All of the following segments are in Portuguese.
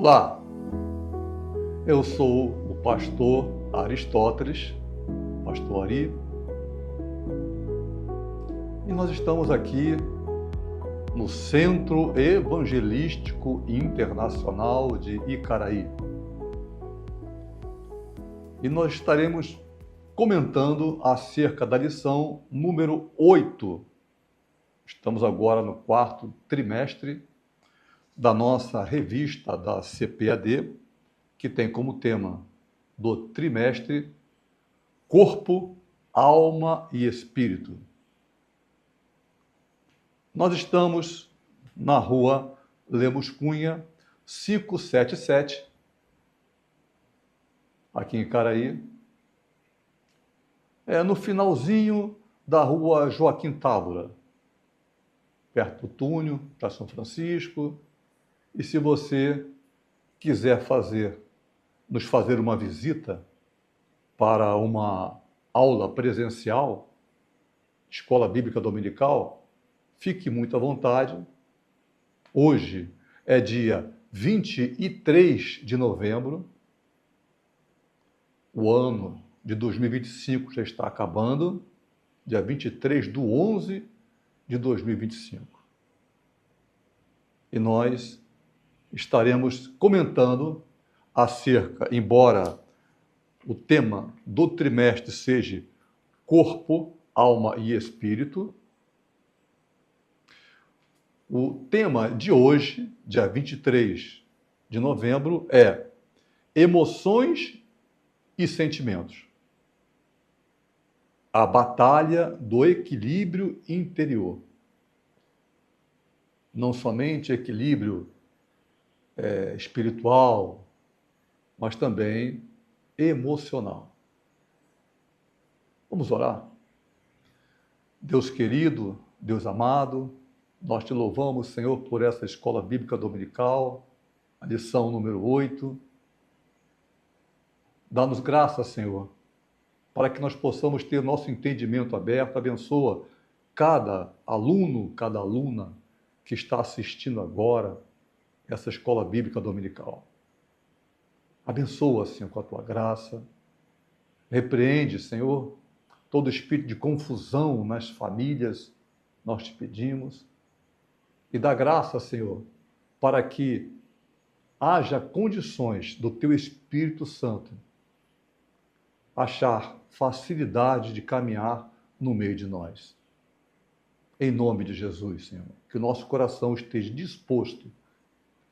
Olá, eu sou o pastor Aristóteles, pastor Ari, e nós estamos aqui no Centro Evangelístico Internacional de Icaraí. E nós estaremos comentando acerca da lição número 8. Estamos agora no 4º trimestre da nossa revista da CPAD, que tem como tema do trimestre Corpo, Alma e Espírito. Nós estamos na rua Lemos Cunha, 577, aqui em Icaraí. É no finalzinho da rua Joaquim Távora, perto do túnel, para São Francisco. E se você quiser nos fazer uma visita para uma aula presencial, Escola Bíblica Dominical, fique muito à vontade. Hoje é dia 23 de novembro, o ano de 2025 já está acabando, dia 23/11 de 2025. E nós estaremos comentando acerca, embora o tema do trimestre seja corpo, alma e espírito, o tema de hoje, dia 23 de novembro, é emoções e sentimentos. A batalha do equilíbrio interior. Não somente equilíbrio espiritual, mas também emocional. Vamos orar? Deus querido, Deus amado, nós te louvamos, Senhor, por essa escola bíblica dominical, a lição número 8. Dá-nos graça, Senhor, para que nós possamos ter nosso entendimento aberto. Abençoa cada aluno, cada aluna que está assistindo agora essa escola bíblica dominical. Abençoa, Senhor, com a tua graça. Repreende, Senhor, todo espírito de confusão nas famílias, nós te pedimos. E dá graça, Senhor, para que haja condições do teu Espírito Santo achar facilidade de caminhar no meio de nós. Em nome de Jesus, Senhor, que o nosso coração esteja disposto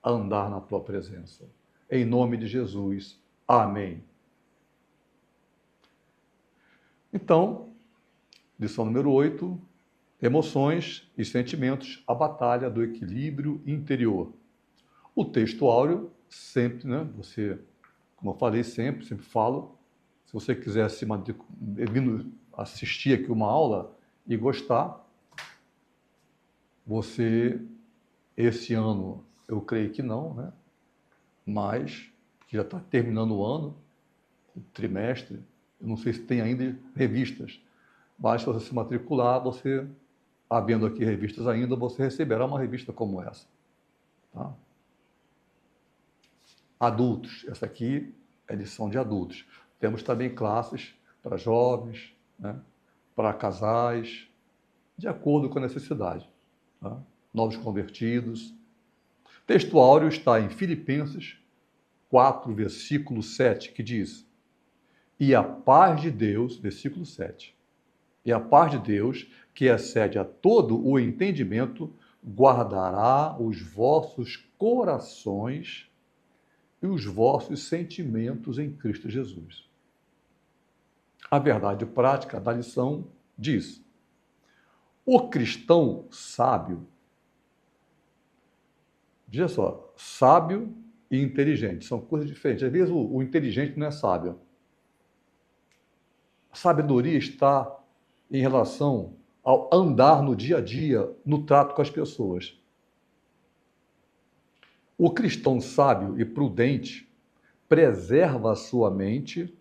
a andar na tua presença. Em nome de Jesus. Amém. Então, lição número 8, emoções e sentimentos, a batalha do equilíbrio interior. O texto áureo, sempre, você, como eu falei sempre falo, se você quiser assistir aqui uma aula e gostar, você, esse ano, eu creio que não, mas que já está terminando o ano, o trimestre, eu não sei se tem ainda revistas, mas se você se matricular, você, havendo aqui revistas ainda, você receberá uma revista como essa. Tá? Adultos, essa aqui é lição de adultos. Temos também classes para jovens, para casais, de acordo com a necessidade. Tá? Novos convertidos. Texto áureo está em Filipenses 4, versículo 7, que diz: e a paz de Deus, versículo 7, e a paz de Deus, que excede a todo o entendimento, guardará os vossos corações e os vossos sentimentos em Cristo Jesus. A verdade prática da lição diz: o cristão sábio, veja só, sábio e inteligente são coisas diferentes. Às vezes o inteligente não é sábio. A sabedoria está em relação ao andar no dia a dia, no trato com as pessoas. O cristão sábio e prudente preserva a sua mente,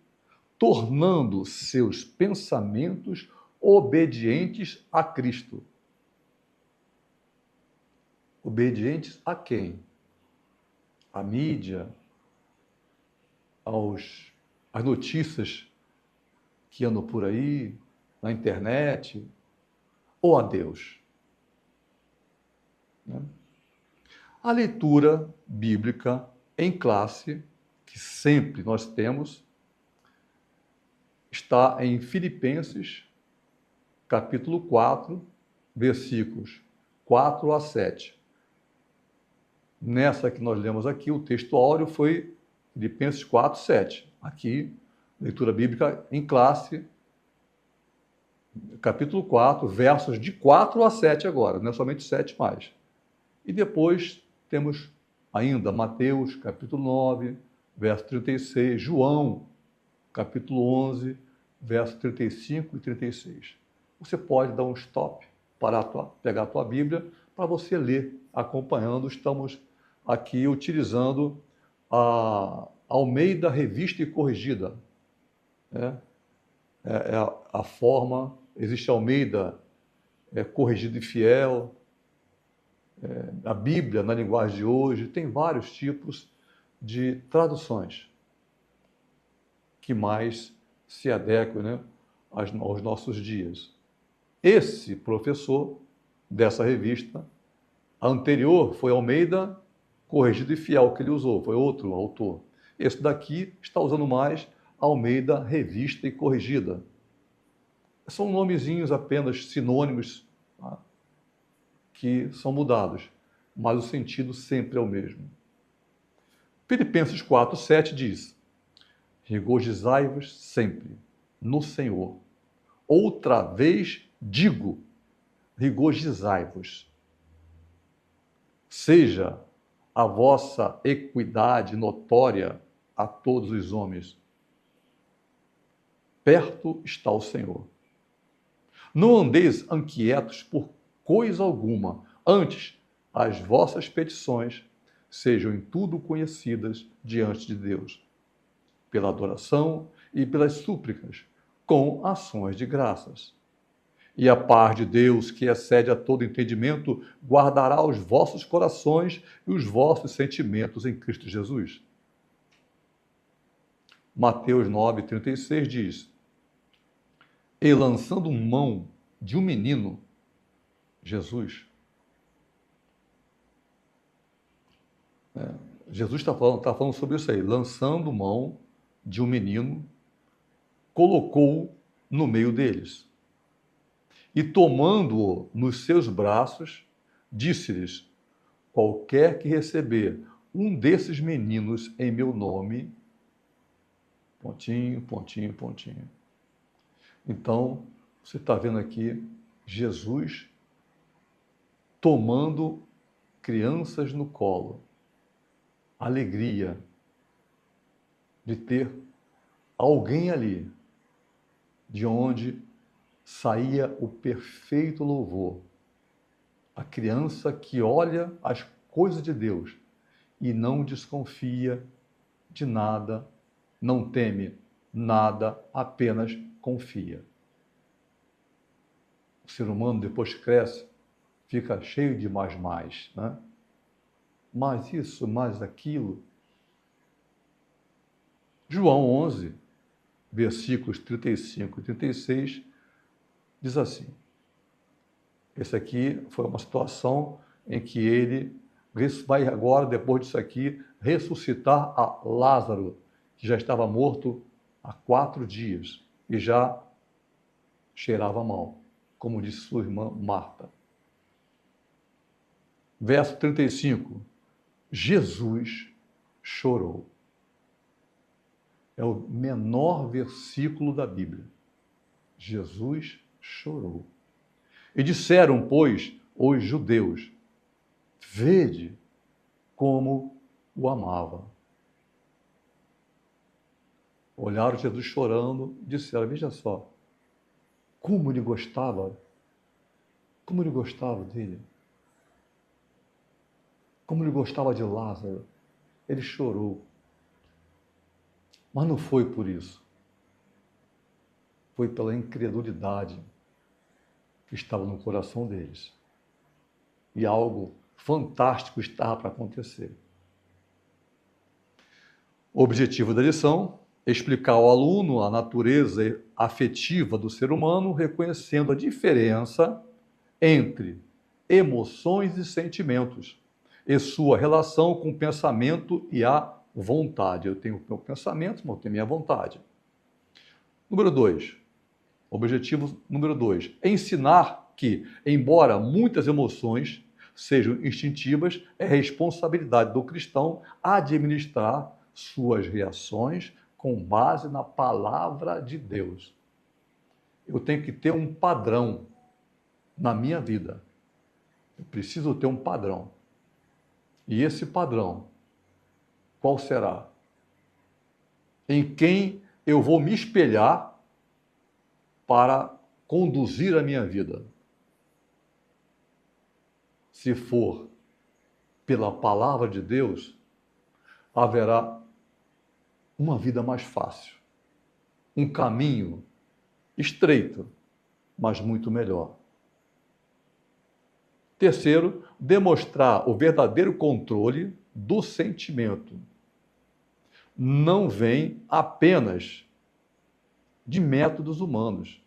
tornando seus pensamentos obedientes a Cristo. Obedientes a quem? à mídia, às notícias que andam por aí, na internet, ou a Deus? Né? A leitura bíblica em classe, que sempre nós temos, está em Filipenses, capítulo 4, versículos 4 a 7. Nessa que nós lemos aqui, o texto áureo foi Filipenses 4, 7. Aqui, leitura bíblica em classe, capítulo 4, versos de 4 a 7 agora, não é somente 7 mais. E depois temos ainda Mateus, capítulo 9, verso 36, João, capítulo 11, verso 35 e 36. Você pode dar um stop, pegar a tua Bíblia, para você ler, acompanhando. Estamos aqui utilizando a Almeida Revista e Corrigida. É a forma, existe Almeida Corrigida e Fiel, a Bíblia na linguagem de hoje, tem vários tipos de traduções que mais se adequam, né, aos nossos dias. Esse professor dessa revista, a anterior foi Almeida Corrigido e Fiel que ele usou, foi outro autor. Esse daqui está usando mais Almeida Revista e Corrigida. São nomezinhos apenas sinônimos, tá, que são mudados, mas o sentido sempre é o mesmo. Filipenses 4, 7 diz: regozijai-vos sempre no Senhor. Outra vez digo, regozijai-vos. Seja a vossa equidade notória a todos os homens. Perto está o Senhor. Não andeis inquietos por coisa alguma, antes as vossas petições sejam em tudo conhecidas diante de Deus, pela adoração e pelas súplicas, com ações de graças. E a paz de Deus, que excede a todo entendimento, guardará os vossos corações e os vossos sentimentos em Cristo Jesus. Mateus 9,36 diz: e lançando mão de um menino, Jesus, Jesus está falando sobre isso aí, lançando mão de um menino, colocou no meio deles. E tomando-o nos seus braços, disse-lhes: qualquer que receber um desses meninos em meu nome, pontinho, pontinho, pontinho. Então, você está vendo aqui Jesus tomando crianças no colo. Alegria de ter alguém ali, de onde saía o perfeito louvor. A criança que olha as coisas de Deus e não desconfia de nada, não teme nada, apenas confia. O ser humano, depois cresce, fica cheio de mais, né? Mais isso, mais aquilo. João 11, versículos 35 e 36, diz assim: esse aqui foi uma situação em que ele vai agora, depois disso aqui, ressuscitar a Lázaro, que já estava morto há 4 dias e já cheirava mal, como disse sua irmã Marta. Verso 35, Jesus chorou. É o menor versículo da Bíblia. Jesus chorou. E disseram, pois, os judeus: vede como o amava. Olharam Jesus chorando e disseram: veja só, como ele gostava dele. Como ele gostava de Lázaro. Ele chorou. Mas não foi por isso. Foi pela incredulidade que estava no coração deles. E algo fantástico estava para acontecer. O objetivo da lição é explicar ao aluno a natureza afetiva do ser humano, reconhecendo a diferença entre emoções e sentimentos e sua relação com o pensamento e a vontade. Eu tenho o meu pensamento, mas eu tenho minha vontade. Número 2. Objetivo número 2. Ensinar que, embora muitas emoções sejam instintivas, é responsabilidade do cristão administrar suas reações com base na palavra de Deus. Eu tenho que ter um padrão na minha vida. Eu preciso ter um padrão. E esse padrão, qual será? Em quem eu vou me espelhar para conduzir a minha vida? Se for pela palavra de Deus, haverá uma vida mais fácil, um caminho estreito, mas muito melhor. Terceiro, demonstrar o verdadeiro controle do sentimento. Não vem apenas de métodos humanos,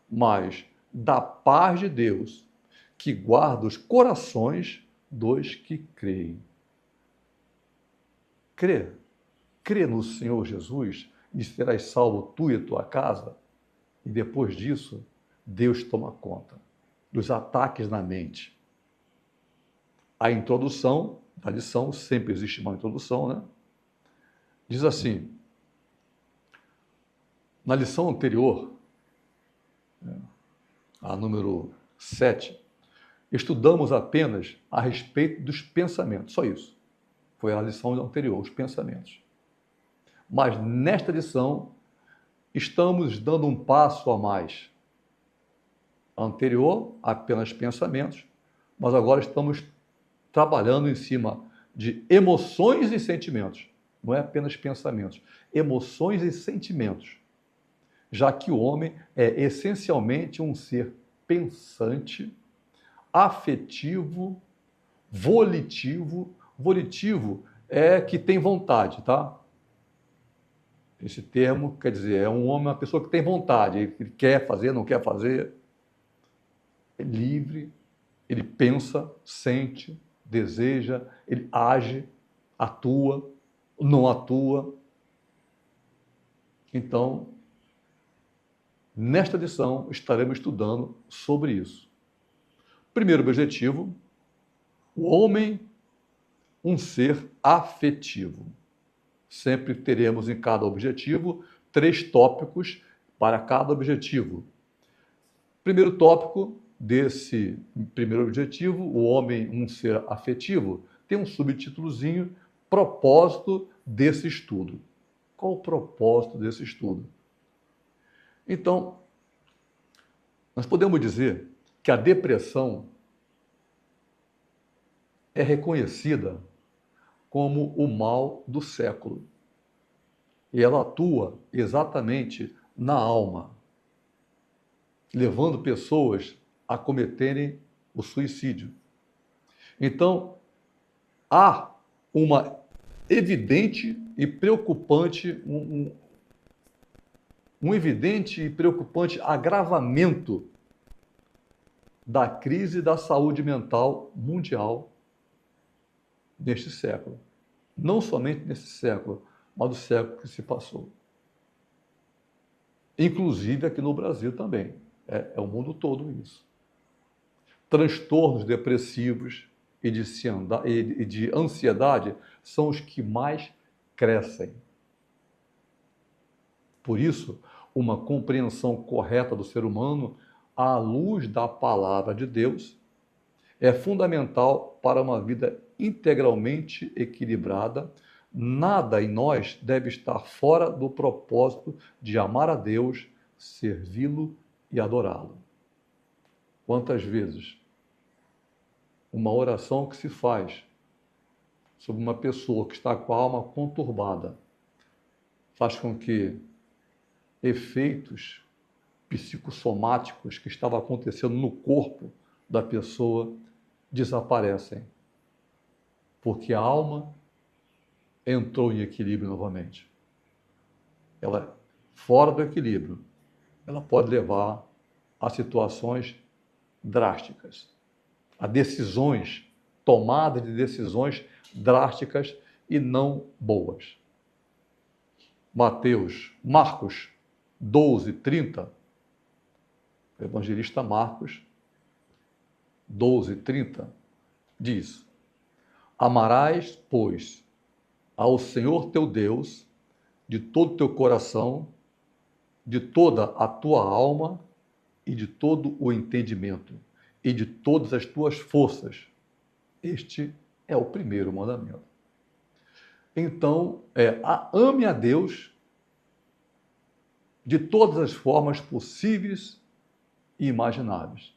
mas da paz de Deus, que guarda os corações dos que creem. Crê no Senhor Jesus e serás salvo tu e a tua casa, e depois disso, Deus toma conta dos ataques na mente. A introdução da lição, sempre existe uma introdução, né? Diz assim, na lição anterior, a número 7, estudamos apenas a respeito dos pensamentos, só isso. Foi a lição anterior, os pensamentos. Mas nesta lição, estamos dando um passo a mais. A anterior, apenas pensamentos, mas agora estamos trabalhando em cima de emoções e sentimentos. Não é apenas pensamentos, emoções e sentimentos. Já que o homem é essencialmente um ser pensante, afetivo, volitivo. Volitivo é que tem vontade, tá? Esse termo quer dizer, é um homem, uma pessoa que tem vontade, ele quer fazer, não quer fazer, é livre, ele pensa, sente, deseja, ele age, atua, não atua. Então, nesta lição, estaremos estudando sobre isso. Primeiro objetivo, o homem, um ser afetivo. Sempre teremos em cada objetivo 3 tópicos para cada objetivo. Primeiro tópico desse primeiro objetivo, o homem, um ser afetivo, tem um subtítulozinho, propósito desse estudo. Qual o propósito desse estudo? Então, nós podemos dizer que a depressão é reconhecida como o mal do século. E ela atua exatamente na alma, levando pessoas a cometerem o suicídio. Então, há uma evidente e preocupante, um evidente e preocupante agravamento da crise da saúde mental mundial neste século. Não somente nesse século, mas do século que se passou. Inclusive aqui no Brasil também. É o mundo todo isso. Transtornos depressivos e de ansiedade são os que mais crescem. Por isso, uma compreensão correta do ser humano, à luz da palavra de Deus, é fundamental para uma vida integralmente equilibrada. Nada em nós deve estar fora do propósito de amar a Deus, servi-lo e adorá-lo. Quantas vezes uma oração que se faz sobre uma pessoa que está com a alma conturbada faz com que efeitos psicossomáticos que estavam acontecendo no corpo da pessoa desaparecem. Porque a alma entrou em equilíbrio novamente. Ela, fora do equilíbrio, ela pode levar a situações drásticas, a decisões, tomada de decisões drásticas e não boas. Marcos 12:30, o evangelista Marcos 12:30 diz: Amarás, pois, ao Senhor teu Deus de todo o teu coração, de toda a tua alma e de todo o entendimento e de todas as tuas forças. Este é o primeiro mandamento. Então, ame a Deus de todas as formas possíveis e imagináveis.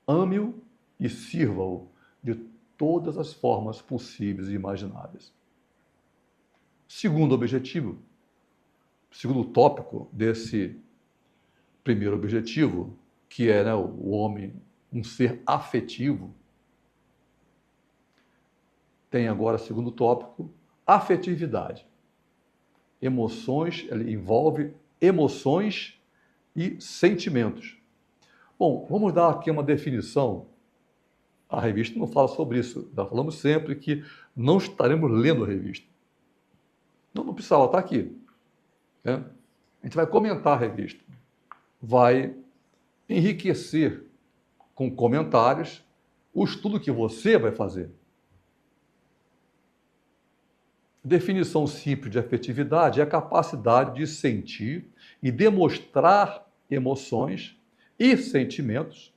Ame-o e sirva-o de todas as formas possíveis e imagináveis. Segundo objetivo, segundo tópico desse primeiro objetivo, que é, né, o homem, um ser afetivo, tem agora, segundo tópico, afetividade. Emoções, ele envolve emoções e sentimentos. Bom, vamos dar aqui uma definição. A revista não fala sobre isso. Nós falamos sempre que não estaremos lendo a revista. Não precisava estar aqui. Né? A gente vai comentar a revista. Vai enriquecer com comentários o estudo que você vai fazer. Definição simples de afetividade é a capacidade de sentir e demonstrar emoções e sentimentos,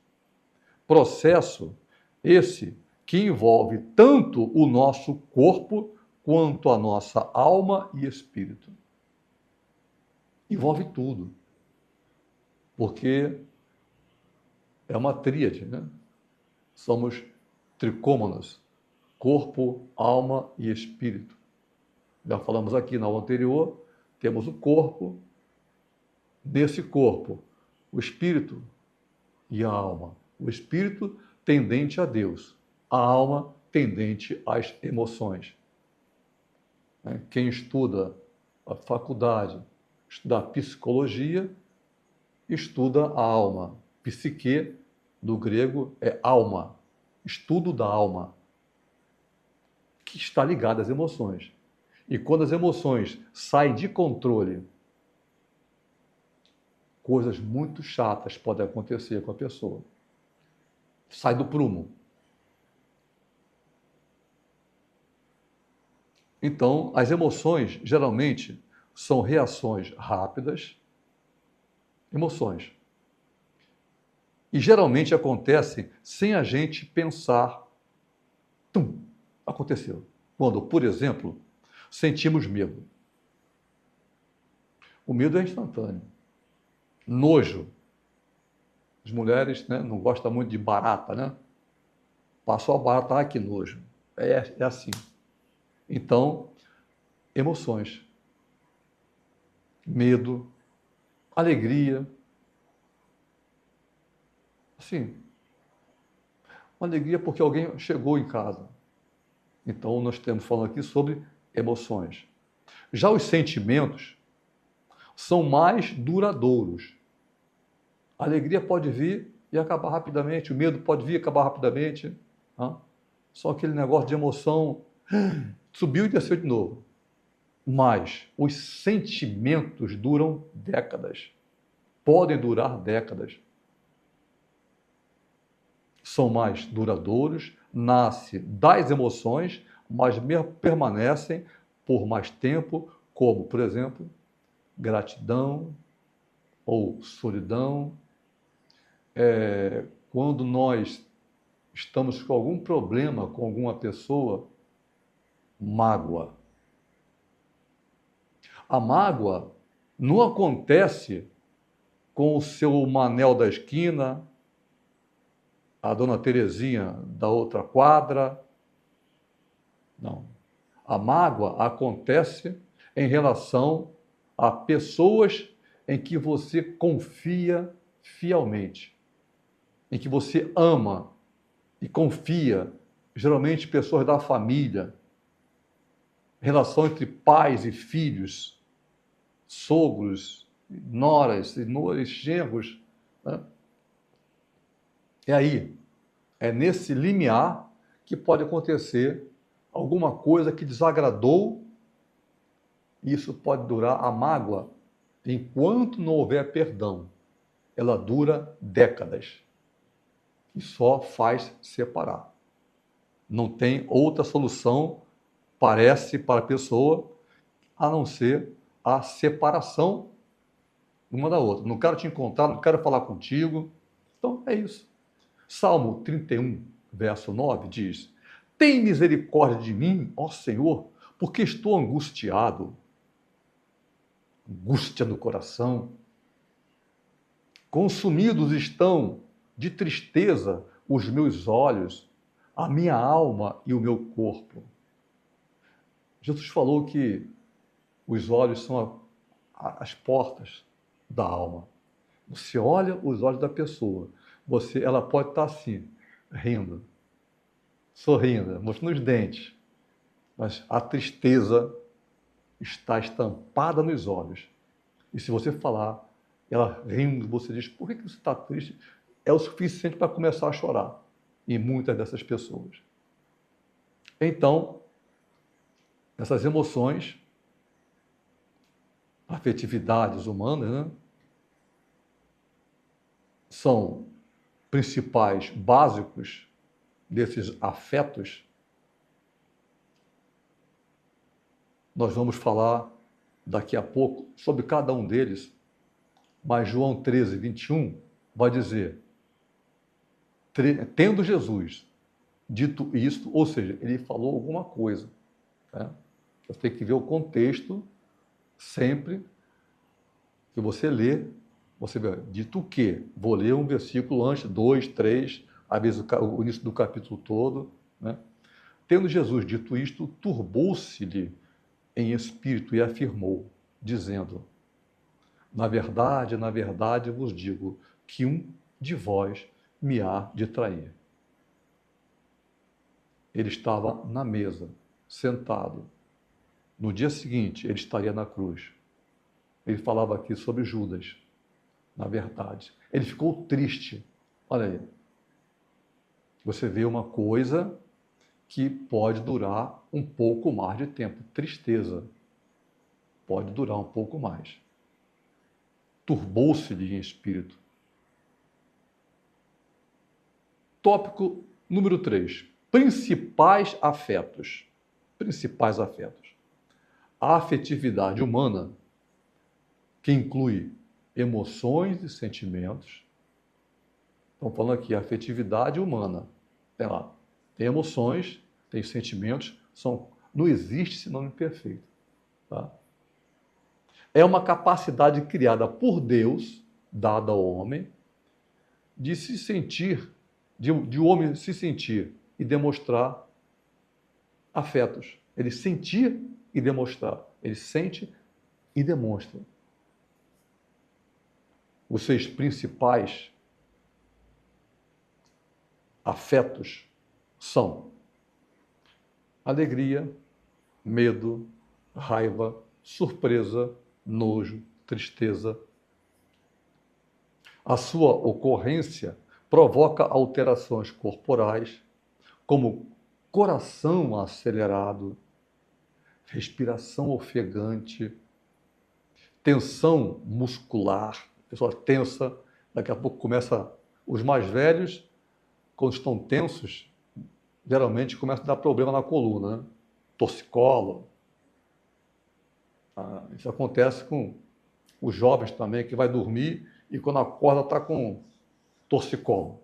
processo esse que envolve tanto o nosso corpo quanto a nossa alma e espírito. Envolve tudo, porque é uma tríade, né? Somos tricômonos, corpo, alma e espírito. Já falamos aqui na aula anterior, temos o corpo, nesse corpo, o espírito e a alma. O espírito tendente a Deus, a alma tendente às emoções. Quem estuda a faculdade, estuda a psicologia, estuda a alma. Psique, do grego, é alma, estudo da alma, que está ligada às emoções. E quando as emoções saem de controle, coisas muito chatas podem acontecer com a pessoa. Sai do prumo. Então, as emoções, geralmente, são reações rápidas, emoções. E geralmente acontecem sem a gente pensar. Tum, aconteceu. Quando, por exemplo, sentimos medo. O medo é instantâneo. Nojo. As mulheres, né, não gostam muito de barata, né? Passou a barata, que nojo. É assim. Então, emoções. Medo, alegria. Assim, uma alegria porque alguém chegou em casa. Então, nós estamos falando aqui sobre emoções. Já os sentimentos são mais duradouros. A alegria pode vir e acabar rapidamente, o medo pode vir e acabar rapidamente. Só aquele negócio de emoção subiu e desceu de novo. Mas os sentimentos duram décadas. Podem durar décadas. São mais duradouros, nascem das emoções, mas permanecem por mais tempo, como, por exemplo, gratidão ou solidão. Quando nós estamos com algum problema com alguma pessoa, mágoa. A mágoa não acontece com o seu Manel da esquina, a dona Terezinha da outra quadra. Não. A mágoa acontece em relação a pessoas em que você confia fielmente, em que você ama e confia, geralmente pessoas da família. relação entre pais e filhos, sogros, noras, senhores, genros, né? É aí, é nesse limiar que pode acontecer alguma coisa que desagradou, e isso pode durar a mágoa. Enquanto não houver perdão, ela dura décadas e só faz separar. Não tem outra solução, parece, para a pessoa, a não ser a separação uma da outra. Não quero te encontrar, não quero falar contigo. Então, é isso. Salmo 31, verso 9 diz: Tem misericórdia de mim, ó Senhor, porque estou angustiado. Angústia no coração. Consumidos estão de tristeza os meus olhos, a minha alma e o meu corpo. Jesus falou que os olhos são as portas da alma. Você olha os olhos da pessoa, ela pode estar assim, rindo, sorrindo, mostrando os dentes, mas a tristeza está estampada nos olhos. E se você falar, ela rindo, você diz: por que você está triste? É o suficiente para começar a chorar em muitas dessas pessoas. Então, essas emoções, afetividades humanas, né, são principais, básicos desses afetos. Nós vamos falar daqui a pouco sobre cada um deles, mas João 13, 21 vai dizer: tendo Jesus dito isto, ou seja, ele falou alguma coisa, né? Você tem que ver o contexto sempre que você lê. Você vê, dito o quê? Vou ler um versículo antes, 2, 3, às vezes o início do capítulo todo, né? Tendo Jesus dito isto, turbou-se-lhe em espírito e afirmou, dizendo: na verdade vos digo que um de vós me há de trair. Ele estava na mesa, sentado. No dia seguinte, ele estaria na cruz. Ele falava aqui sobre Judas, na verdade. Ele ficou triste. Olha aí. Você vê uma coisa que pode durar um pouco mais de tempo. Tristeza pode durar um pouco mais. Turbou-se-lhe em espírito. Tópico número 3. Principais afetos. Principais afetos. A afetividade humana, que inclui emoções e sentimentos. Estamos falando aqui, a afetividade humana. Tem lá, tem emoções, tem sentimentos, não existe sinônimo perfeito. Tá? É uma capacidade criada por Deus, dada ao homem, de se sentir, de o homem se sentir e demonstrar afetos. Ele sentir e demonstrar. Ele sente e demonstra. Os seus principais afetos são alegria, medo, raiva, surpresa, nojo, tristeza. A sua ocorrência provoca alterações corporais, como coração acelerado, respiração ofegante, tensão muscular, a pessoa tensa, daqui a pouco começa, os mais velhos, quando estão tensos, geralmente começa a dar problema na coluna, né? Torcicolo. Isso acontece com os jovens também, que vai dormir e quando acorda está com torcicolo.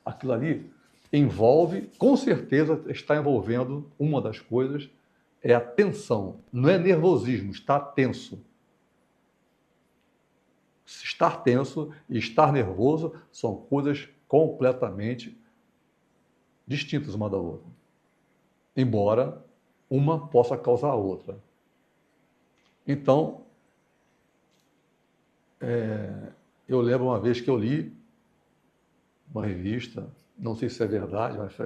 Aquilo ali envolve, com certeza está envolvendo, uma das coisas é a tensão. Não é nervosismo, está tenso. Estar tenso e estar nervoso são coisas completamente distintas uma da outra. Embora uma possa causar a outra. Então, eu lembro uma vez que eu li uma revista, não sei se é verdade, mas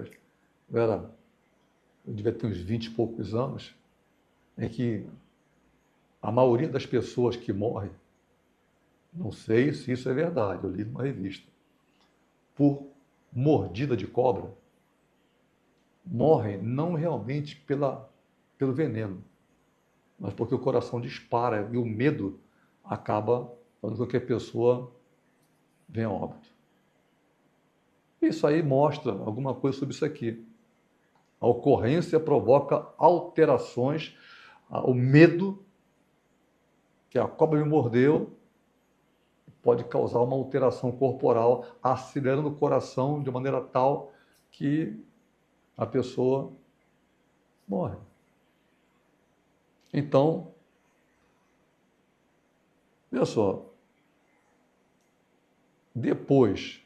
eu devia ter uns 20 e poucos anos, é que a maioria das pessoas que morrem, não sei se isso é verdade, eu li numa revista, por mordida de cobra, morrem não realmente pelo veneno, mas porque o coração dispara e o medo acaba fazendo com que a pessoa venha a óbito. Isso aí mostra alguma coisa sobre isso aqui. A ocorrência provoca alterações, o medo que a cobra me mordeu pode causar uma alteração corporal, acelerando o coração de maneira tal que a pessoa morre. Então, veja só, depois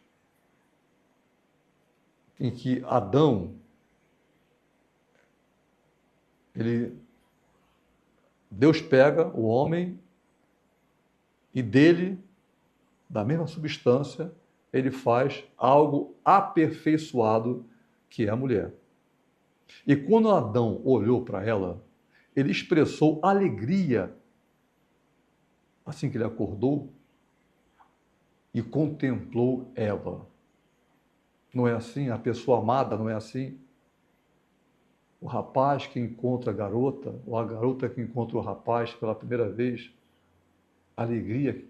em que Adão, Deus pega o homem e dele, da mesma substância, ele faz algo aperfeiçoado, que é a mulher. E quando Adão olhou para ela, ele expressou alegria assim que ele acordou e contemplou Eva. Não é assim? A pessoa amada não é assim? O rapaz que encontra a garota, ou a garota que encontra o rapaz pela primeira vez, alegria,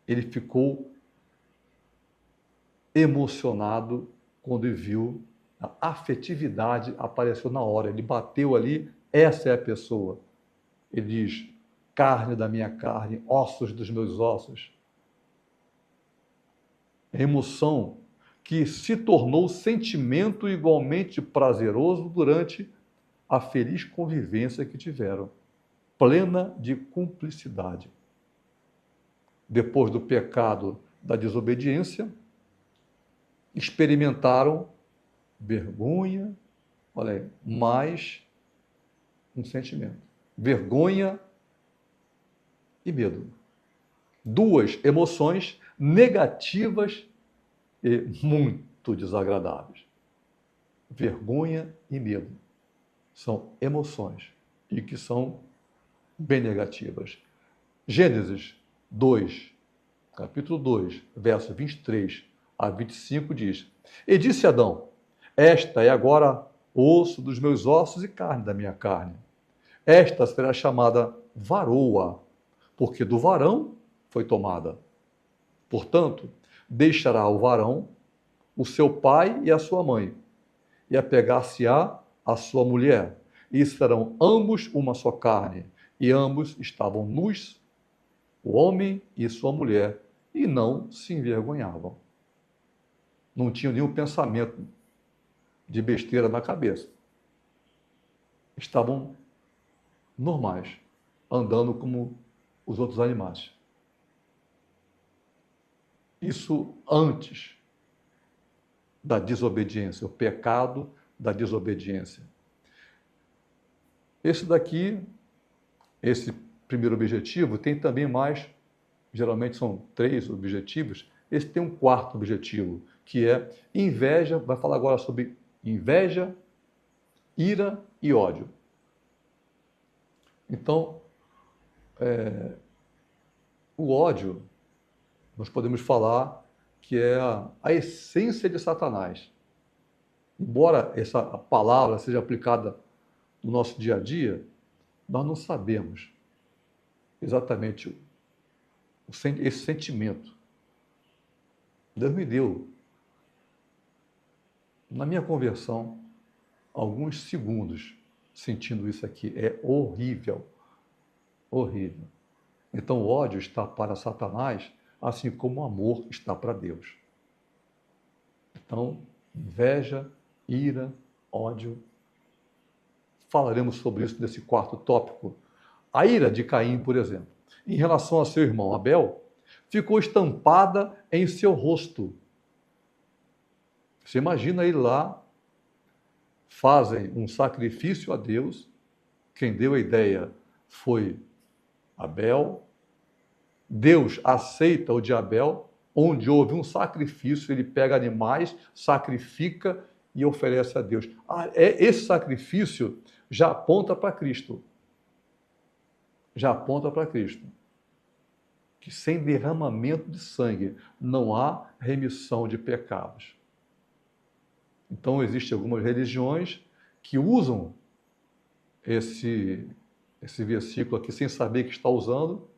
ele ficou emocionado quando viu a afetividade apareceu na hora, ele bateu ali, essa é a pessoa. Ele diz, carne da minha carne, ossos dos meus ossos. Emoção que se tornou sentimento igualmente prazeroso durante a feliz convivência que tiveram, plena de cumplicidade. Depois do pecado da desobediência, experimentaram vergonha, olha aí, mais um sentimento. Vergonha e medo. Duas emoções negativas e muito desagradáveis. Vergonha e medo são emoções e que são bem negativas. Gênesis 2, capítulo 2, verso 23 a 25 diz: E disse Adão, esta é agora osso dos meus ossos e carne da minha carne. Esta será chamada varoa, porque do varão foi tomada. Portanto, deixará o varão o seu pai e a sua mãe, e apegar-se-á a sua mulher, e serão ambos uma só carne, e ambos estavam nus, o homem e sua mulher, e não se envergonhavam. Não tinham nenhum pensamento de besteira na cabeça. Estavam normais, andando como os outros animais. Isso antes da desobediência, o pecado da desobediência. Esse primeiro objetivo tem também mais, geralmente são 3 objetivos, esse tem um quarto objetivo, que é inveja, vai falar agora sobre inveja, ira e ódio. Então, o ódio, nós podemos falar que é a essência de Satanás. Embora essa palavra seja aplicada no nosso dia a dia, nós não sabemos exatamente esse sentimento. Deus me deu, na minha conversão, alguns segundos sentindo isso aqui. É horrível, horrível. Então o ódio está para Satanás, assim como o amor está para Deus. Então, inveja, ira, ódio. Falaremos sobre isso nesse quarto tópico. A ira de Caim, por exemplo, em relação a seu irmão Abel, ficou estampada em seu rosto. Você imagina ele lá, fazem um sacrifício a Deus, quem deu a ideia foi Abel, Deus aceita o de Abel, onde houve um sacrifício, ele pega animais, sacrifica e oferece a Deus. Esse sacrifício já aponta para Cristo. já aponta para Cristo. Que sem derramamento de sangue não há remissão de pecados. Então, existem algumas religiões que usam esse versículo aqui sem saber que está usando,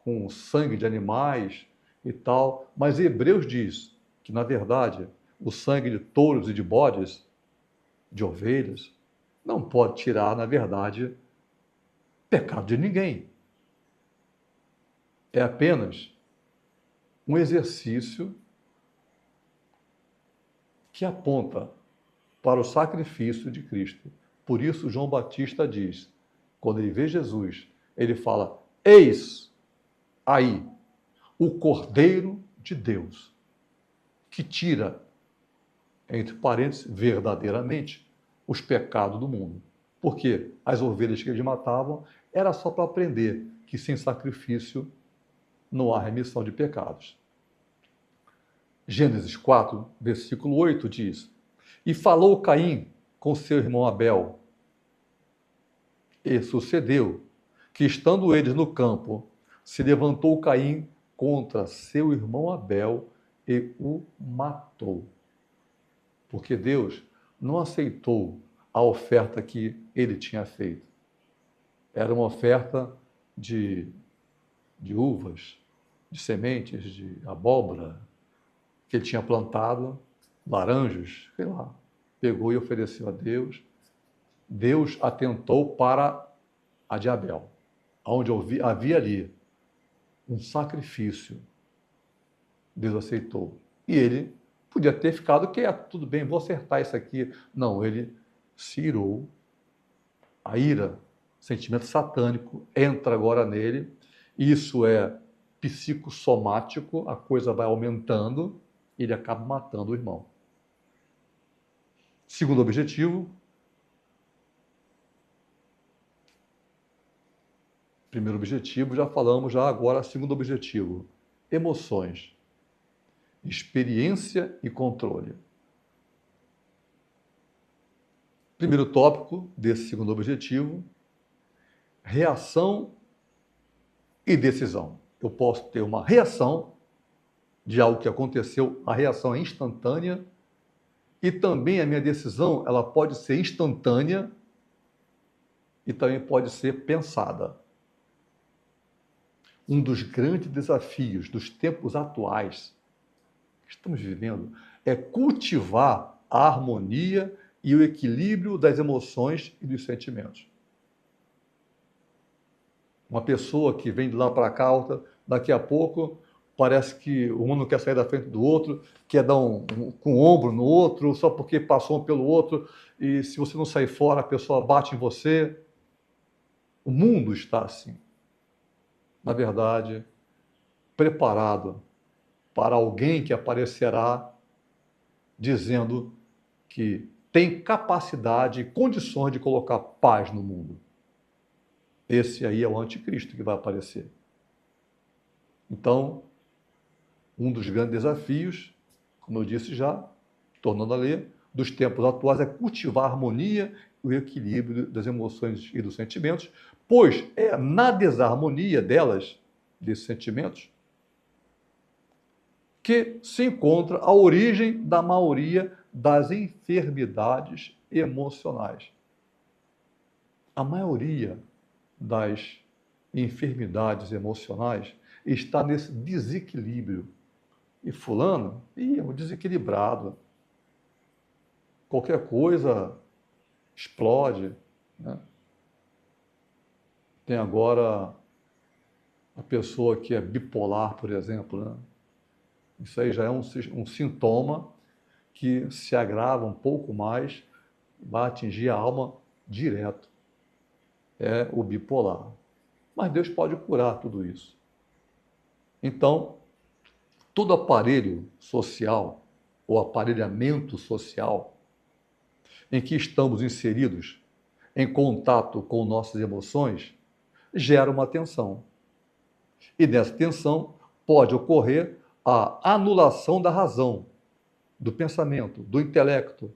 com sangue de animais e tal, mas Hebreus diz que, na verdade, o sangue de touros e de bodes, de ovelhas, não pode tirar, na verdade, pecado de ninguém. É apenas um exercício que aponta para o sacrifício de Cristo. Por isso, João Batista diz, quando ele vê Jesus, ele fala: eis aí o Cordeiro de Deus, que tira, entre parênteses, verdadeiramente, os pecados do mundo. Porque as ovelhas que eles matavam era só para aprender que sem sacrifício não há remissão de pecados. Gênesis 4, versículo 8 diz: e falou Caim com seu irmão Abel. E sucedeu que, estando eles no campo, se levantou Caim contra seu irmão Abel e o matou. Porque Deus não aceitou a oferta que ele tinha feito. Era uma oferta de uvas, de sementes, de abóbora, que ele tinha plantado, laranjas, sei lá. Pegou e ofereceu a Deus. Deus atentou para a de Abel, onde havia ali um sacrifício. Deus aceitou. E ele podia ter ficado quieto, tudo bem, vou acertar isso aqui. Não, ele se irou. A ira, sentimento satânico, entra agora nele. Isso é psicossomático, a coisa vai aumentando, e ele acaba matando o irmão. Segundo objetivo. Primeiro objetivo, já falamos, já agora, segundo objetivo. Emoções. Experiência e controle. Primeiro tópico desse segundo objetivo, reação e decisão. Eu posso ter uma reação de algo que aconteceu, a reação é instantânea, e também a minha decisão, ela pode ser instantânea e também pode ser pensada. Um dos grandes desafios dos tempos atuais que estamos vivendo é cultivar a harmonia e o equilíbrio das emoções e dos sentimentos. Uma pessoa que vem de lá para cá, daqui a pouco parece que um não quer sair da frente do outro, quer dar com o ombro no outro, só porque passou um pelo outro, e se você não sair fora, a pessoa bate em você. O mundo está assim. Na verdade, preparado para alguém que aparecerá dizendo que tem capacidade e condições de colocar paz no mundo. Esse aí é o anticristo que vai aparecer. Então, um dos grandes desafios, como eu disse já, tornando a ler, dos tempos atuais é cultivar a harmonia e o equilíbrio das emoções e dos sentimentos, pois é na desarmonia delas, desses sentimentos, que se encontra a origem da maioria das enfermidades emocionais. A maioria das enfermidades emocionais está nesse desequilíbrio. E fulano, é um desequilibrado. Qualquer coisa explode, né? Tem agora a pessoa que é bipolar, por exemplo, né? Isso aí já é um sintoma que se agrava um pouco mais, vai atingir a alma direto. É o bipolar. Mas Deus pode curar tudo isso. Então, todo aparelho social, ou aparelhamento social, em que estamos inseridos em contato com nossas emoções, gera uma tensão. E nessa tensão pode ocorrer a anulação da razão, do pensamento, do intelecto,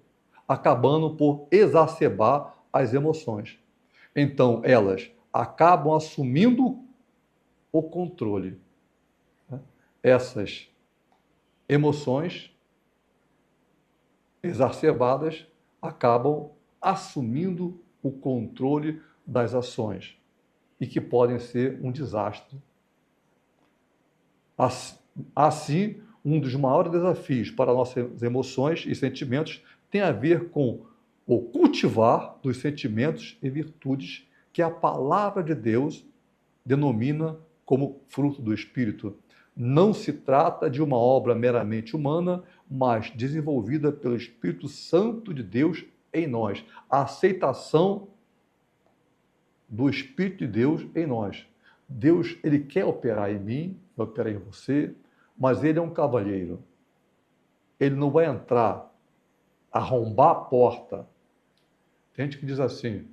acabando por exacerbar as emoções. Então, elas acabam assumindo o controle. Essas emoções exacerbadas acabam assumindo o controle das ações e que podem ser um desastre. Assim, um dos maiores desafios para nossas emoções e sentimentos tem a ver com o cultivar dos sentimentos e virtudes que a palavra de Deus denomina como fruto do Espírito. Não se trata de uma obra meramente humana, mas desenvolvida pelo Espírito Santo de Deus em nós. A aceitação do Espírito de Deus em nós. Deus, ele quer operar em mim, vai operar em você, mas ele é um cavalheiro. Ele não vai entrar, arrombar a porta. Tem gente que diz assim,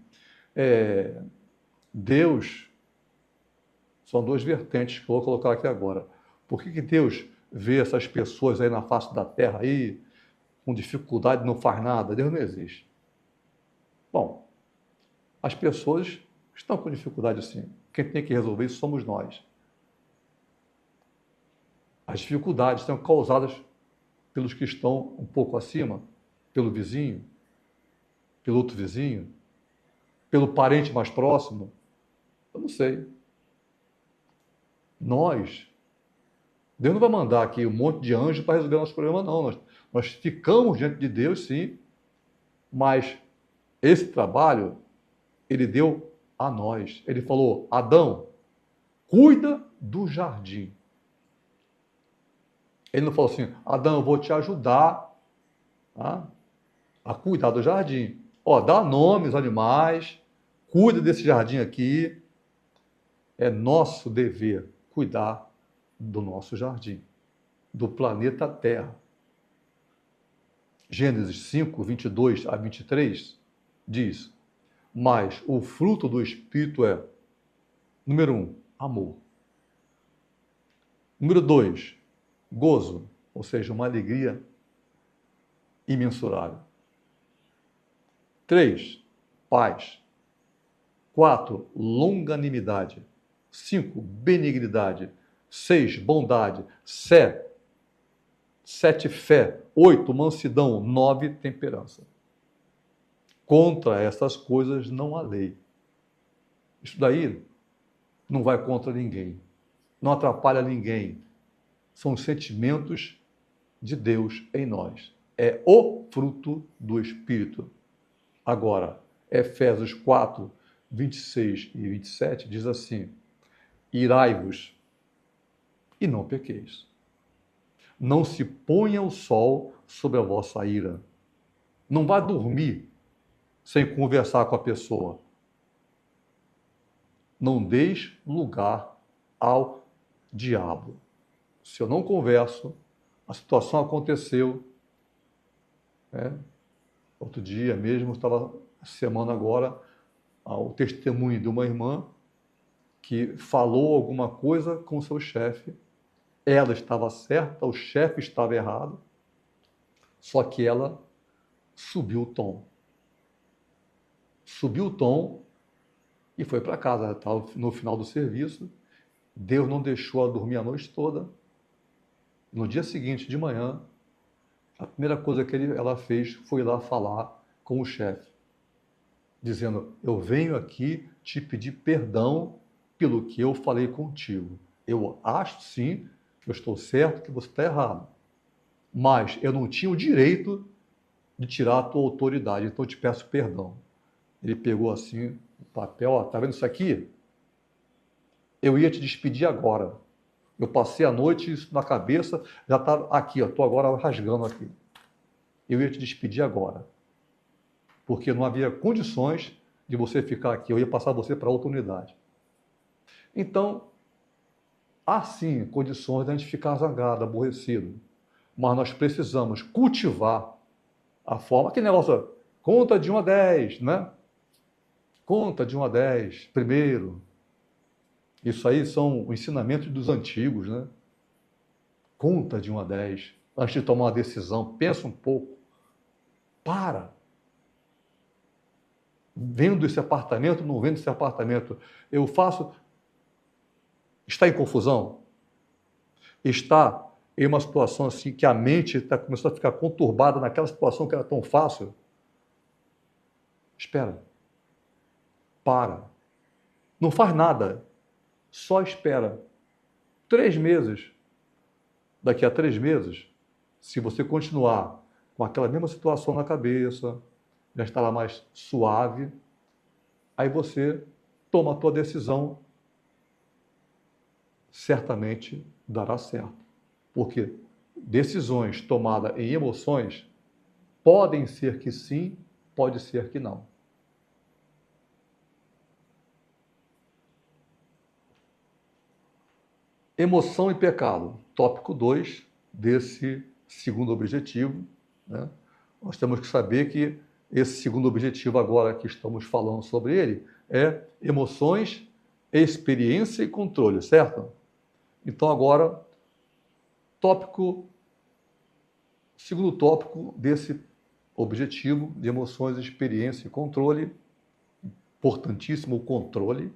Deus, são duas vertentes que eu vou colocar aqui agora. Por que Deus vê essas pessoas aí na face da terra aí, com dificuldade, não faz nada? Deus não existe. Bom, as pessoas estão com dificuldade sim. Quem tem que resolver isso somos nós. As dificuldades são causadas pelos que estão um pouco acima, pelo vizinho, pelo outro vizinho, pelo parente mais próximo. Eu não sei. Deus não vai mandar aqui um monte de anjo para resolver nosso problema, não. Nós ficamos diante de Deus, sim, mas esse trabalho ele deu a nós. Ele falou, Adão, cuida do jardim. Ele não falou assim, Adão, eu vou te ajudar a cuidar do jardim. Dá nome aos animais, cuida desse jardim aqui. É nosso dever cuidar do nosso jardim, do planeta Terra. Gênesis 5, 22 a 23 diz, mas o fruto do Espírito é, número 1, amor. Número 2, gozo, ou seja, uma alegria imensurável. 3, paz. 4, longanimidade. 5, benignidade. 6, bondade. 7, fé. 8, mansidão. 9, temperança. Contra essas coisas não há lei. Isso daí não vai contra ninguém. Não atrapalha ninguém. São os sentimentos de Deus em nós. É o fruto do Espírito. Agora, Efésios 4, 26 e 27 diz assim, irai-vos e não pequeis. Não se ponha o sol sobre a vossa ira. Não vá dormir sem conversar com a pessoa. Não deis lugar ao diabo. Se eu não converso, a situação aconteceu. Outro dia mesmo, estava semana agora, o testemunho de uma irmã que falou alguma coisa com seu chefe. Ela estava certa, o chefe estava errado, só que ela subiu o tom. Subiu o tom e foi para casa. Ela estava no final do serviço. Deus não deixou ela dormir a noite toda. No dia seguinte, de manhã, a primeira coisa que ela fez foi ir lá falar com o chefe, dizendo, eu venho aqui te pedir perdão pelo que eu falei contigo. Eu acho sim que eu estou certo, que você está errado. Mas eu não tinha o direito de tirar a tua autoridade, então eu te peço perdão. Ele pegou assim o papel, tá vendo isso aqui? Eu ia te despedir agora. Eu passei a noite isso na cabeça, já está aqui, estou agora rasgando aqui. Eu ia te despedir agora. Porque não havia condições de você ficar aqui, eu ia passar você para outra unidade. Então, há sim condições de a gente ficar zangado, aborrecido. Mas nós precisamos cultivar a forma, aquele negócio, conta de 1 a 10, né? Conta de 1 a 10, primeiro. Isso aí são ensinamentos dos antigos, né? Conta de 1 a 10. Antes de tomar uma decisão, pensa um pouco. Para. vendo esse apartamento, não vendo esse apartamento, eu faço... Está em confusão? Está em uma situação assim que a mente está começando a ficar conturbada naquela situação que era tão fácil? Espera. Para. Não faz nada. Só espera. 3 meses. Daqui a 3 meses, se você continuar com aquela mesma situação na cabeça, já está lá mais suave, aí você toma a tua decisão, certamente dará certo. Porque decisões tomadas em emoções podem ser que sim, pode ser que não. Emoção e pecado, tópico 2 desse segundo objetivo, né? Nós temos que saber que esse segundo objetivo agora que estamos falando sobre ele é emoções, experiência e controle, certo? Então agora, segundo tópico desse objetivo de emoções, experiência e controle, importantíssimo o controle.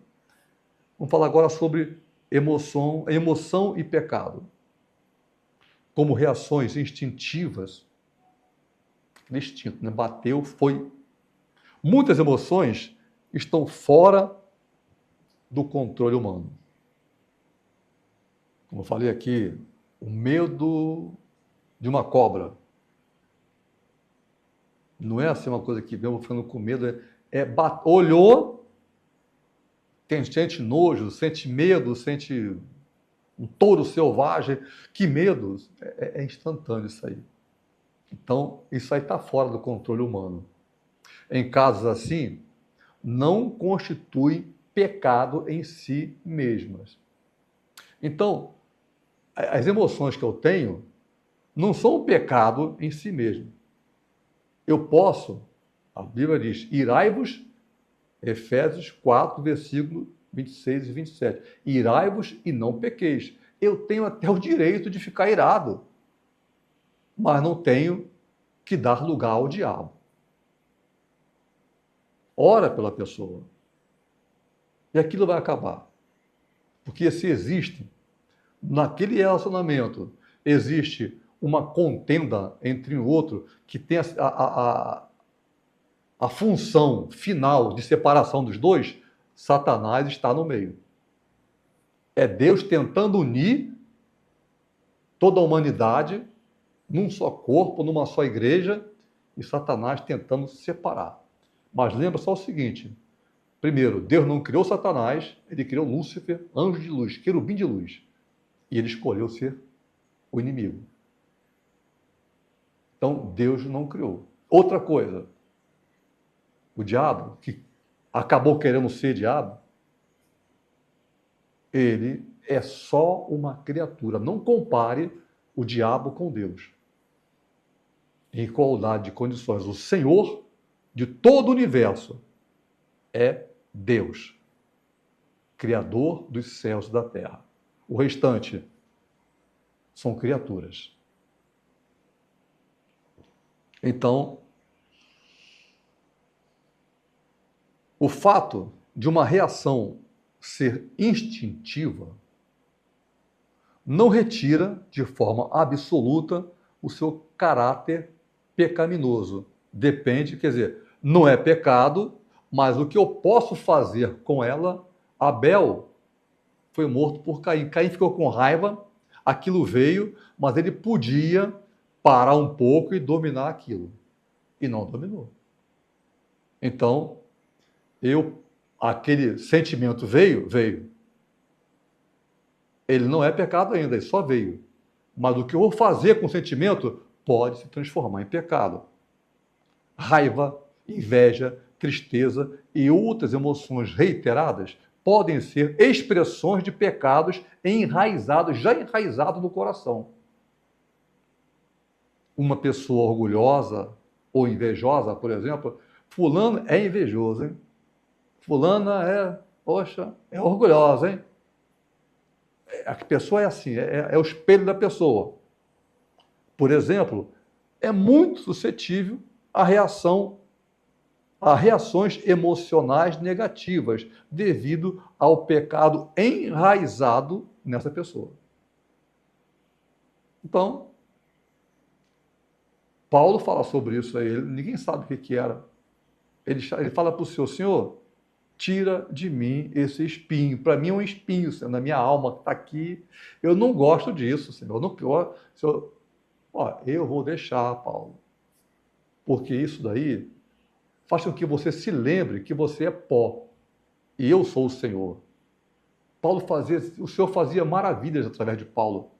Vamos falar agora sobre emoção e pecado, como reações instintivas. Instinto, né? Bateu, foi. Muitas emoções estão fora do controle humano. Como eu falei aqui, o medo de uma cobra. Não é assim uma coisa que mesmo ficando com medo, olhou, sente nojo, sente medo, sente um touro selvagem. Que medo! É instantâneo isso aí. Então, isso aí está fora do controle humano. Em casos assim, não constitui pecado em si mesmas. Então, as emoções que eu tenho não são um pecado em si mesmo. Eu posso, a Bíblia diz, irai-vos, Efésios 4, versículo 26 e 27. Irai-vos e não pequeis. Eu tenho até o direito de ficar irado, mas não tenho que dar lugar ao diabo. Ora pela pessoa. E aquilo vai acabar. Porque se existe, naquele relacionamento, existe uma contenda entre um e outro que tem a função final de separação dos dois, Satanás está no meio. É Deus tentando unir toda a humanidade num só corpo, numa só igreja, e Satanás tentando separar. Mas lembra só o seguinte: primeiro, Deus não criou Satanás, ele criou Lúcifer, anjo de luz, querubim de luz. E ele escolheu ser o inimigo. Então, Deus não criou. Outra coisa, o diabo, que acabou querendo ser diabo, ele é só uma criatura. Não compare o diabo com Deus. Em igualdade de condições, o Senhor de todo o universo é Deus, Criador dos céus e da terra. O restante são criaturas. Então, o fato de uma reação ser instintiva não retira de forma absoluta o seu caráter pecaminoso. Depende, quer dizer, não é pecado, mas o que eu posso fazer com ela. Abel foi morto por Caim. Caim ficou com raiva, aquilo veio, mas ele podia parar um pouco e dominar aquilo. E não dominou. Então, aquele sentimento veio. Ele não é pecado ainda, ele só veio. Mas o que eu vou fazer com o sentimento pode se transformar em pecado. Raiva, inveja, tristeza e outras emoções reiteradas podem ser expressões de pecados já enraizados no coração. Uma pessoa orgulhosa ou invejosa, por exemplo, fulano é invejoso, hein? Fulana é orgulhosa, hein? A pessoa é assim, é o espelho da pessoa. Por exemplo, é muito suscetível à reação a reações emocionais negativas devido ao pecado enraizado nessa pessoa. Então, Paulo fala sobre isso aí, ninguém sabe o que era. Ele fala para o Senhor, tira de mim esse espinho. Para mim é um espinho, Senhor, na minha alma que está aqui. Eu não gosto disso, Senhor. Senhor, eu vou deixar, Paulo. Porque isso daí faz com que você se lembre que você é pó. E eu sou o Senhor. O Senhor fazia maravilhas através de Paulo.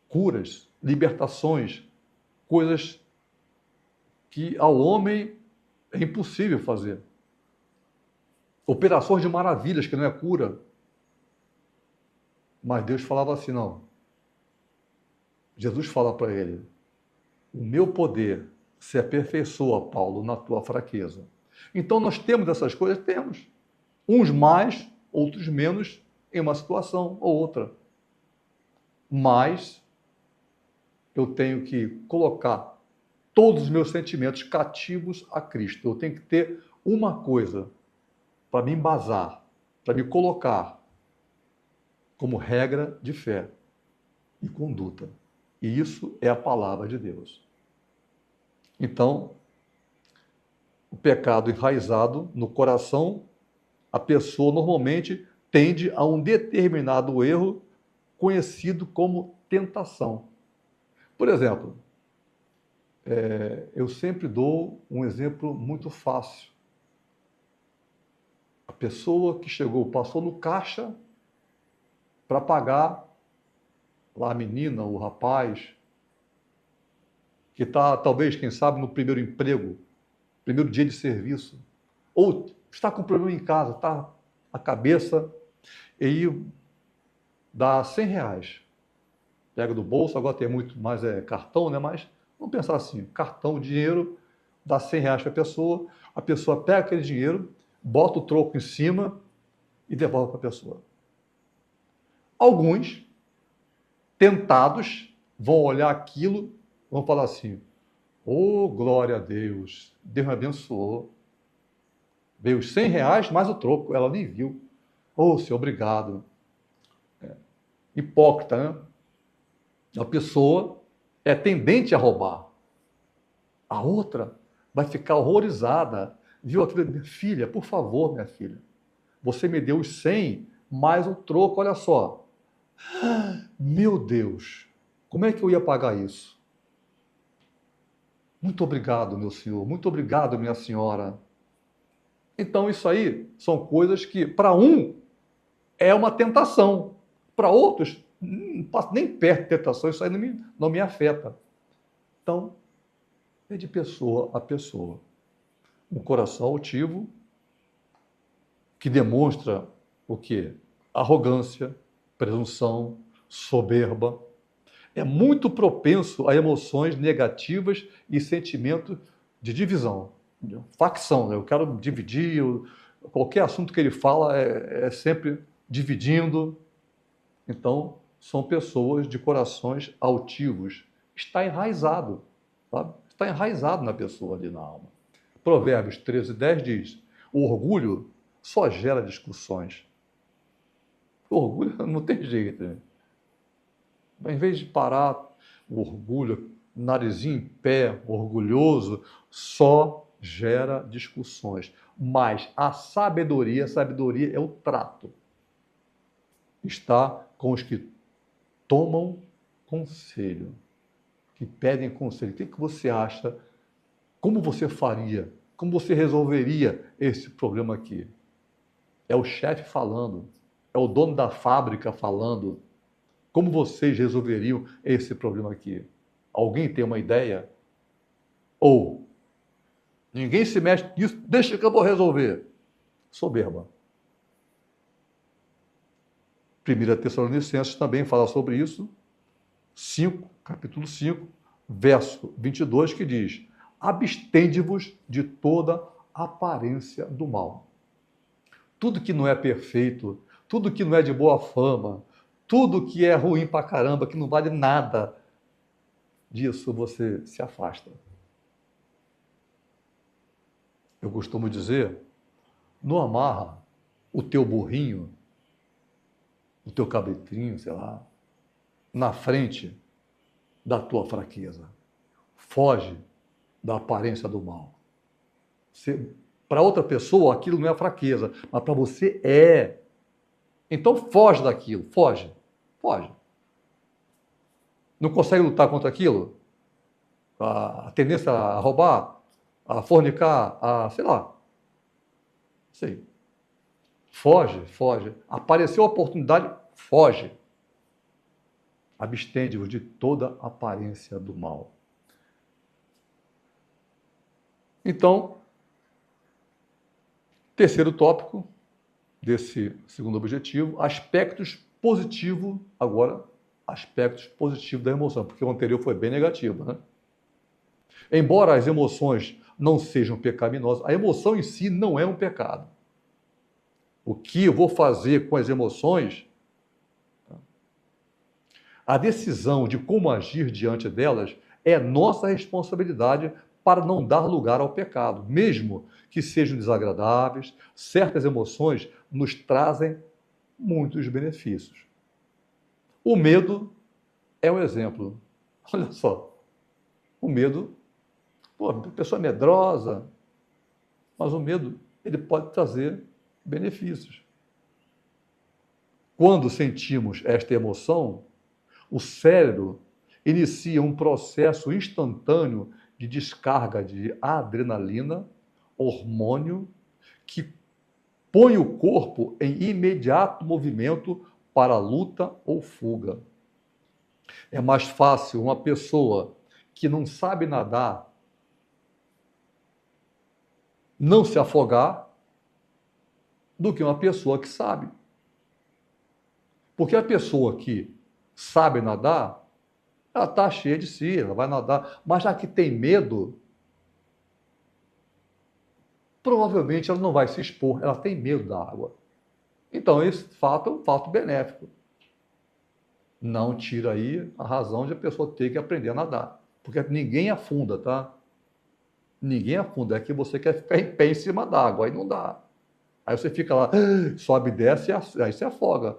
Curas, libertações, coisas que ao homem é impossível fazer. Operações de maravilhas, que não é cura. Mas Deus falava assim, não. Jesus fala para ele, o meu poder se aperfeiçoa, Paulo, na tua fraqueza. Então nós temos essas coisas? Temos. Uns mais, outros menos, em uma situação ou outra. Mas eu tenho que colocar todos os meus sentimentos cativos a Cristo. Eu tenho que ter uma coisa para me embasar, para me colocar como regra de fé e conduta. E isso é a palavra de Deus. Então, o pecado enraizado no coração, a pessoa normalmente tende a um determinado erro conhecido como tentação. Por exemplo, eu sempre dou um exemplo muito fácil. A pessoa que passou no caixa para pagar lá a menina, o rapaz, que está, talvez, quem sabe, no primeiro emprego, primeiro dia de serviço, ou está com problema em casa, está a cabeça, e aí dá R$ 100. Pega do bolso, agora tem muito mais cartão, né? Mas vamos pensar assim, cartão, dinheiro, dá R$ 100 para a pessoa pega aquele dinheiro, bota o troco em cima e devolve para a pessoa. Alguns, tentados, vão olhar aquilo, vão falar assim, oh, glória a Deus, Deus me abençoou. Veio os R$ 100 mais o troco, ela nem viu. Oh, Senhor, obrigado. Hipócrita, né? A pessoa é tendente a roubar. A outra vai ficar horrorizada. Viu aquilo? Minha filha, por favor, minha filha, você me deu os 100 mais o troco, olha só. Meu Deus, como é que eu ia pagar isso? Muito obrigado, meu senhor. Muito obrigado, minha senhora. Então, isso aí são coisas que, para um, é uma tentação. Para outros, não passo nem perto de tentação, isso aí não me afeta. Então, é de pessoa a pessoa. Um coração altivo, que demonstra o quê? Arrogância, presunção, soberba. É muito propenso a emoções negativas e sentimento de divisão, de facção. Eu quero dividir, qualquer assunto que ele fala é sempre dividindo. Então, são pessoas de corações altivos. Está enraizado, sabe? Está enraizado na pessoa ali na alma. Provérbios 13:10 diz, o orgulho só gera discussões. O orgulho não tem jeito, né? Em vez de parar o orgulho, narizinho em pé, orgulhoso, só gera discussões. Mas a sabedoria é o trato. Está com os que tomam conselho, que pedem conselho. O que você acha? Como você faria? Como você resolveria esse problema aqui? É o chefe falando, é o dono da fábrica falando. Como vocês resolveriam esse problema aqui? Alguém tem uma ideia? Ou ninguém se mexe nisso, deixa que eu vou resolver. Soberba. 1 Tessalonicenses também fala sobre isso, capítulo 5, verso 22, que diz, abstende-vos de toda aparência do mal. Tudo que não é perfeito, tudo que não é de boa fama, tudo que é ruim pra caramba, que não vale nada, disso você se afasta. eu costumo dizer, não amarra o teu burrinho, o teu cabritrinho, sei lá, na frente da tua fraqueza. Foge da aparência do mal. Para outra pessoa, aquilo não é fraqueza, mas para você é. Então foge daquilo, foge, foge. Não consegue lutar contra aquilo? A tendência a roubar, a fornicar, a sei lá. Sei. Foge, foge. Apareceu a oportunidade, foge. Abstende-vos de toda aparência do mal. Então, terceiro tópico desse segundo objetivo, aspectos positivos, agora, aspectos positivos da emoção, porque o anterior foi bem negativo, né? Embora as emoções não sejam pecaminosas, a emoção em si não é um pecado. O que eu vou fazer com as emoções, a decisão de como agir diante delas é nossa responsabilidade para não dar lugar ao pecado. Mesmo que sejam desagradáveis, certas emoções nos trazem muitos benefícios. O medo é um exemplo. Olha só, o medo, pô, a pessoa é medrosa, mas o medo ele pode trazer benefícios. Quando sentimos esta emoção, o cérebro inicia um processo instantâneo de descarga de adrenalina, hormônio, que põe o corpo em imediato movimento para a luta ou fuga. É mais fácil uma pessoa que não sabe nadar não se afogar do que uma pessoa que sabe. Porque a pessoa que sabe nadar, ela está cheia de si, ela vai nadar, mas já que tem medo, provavelmente ela não vai se expor, ela tem medo da água. Então, esse fato é um fato benéfico. Não tira aí a razão de a pessoa ter que aprender a nadar. Porque ninguém afunda, tá? Ninguém afunda. É que você quer ficar em pé em cima da água, aí não dá. Aí você fica lá, sobe e desce, aí você afoga.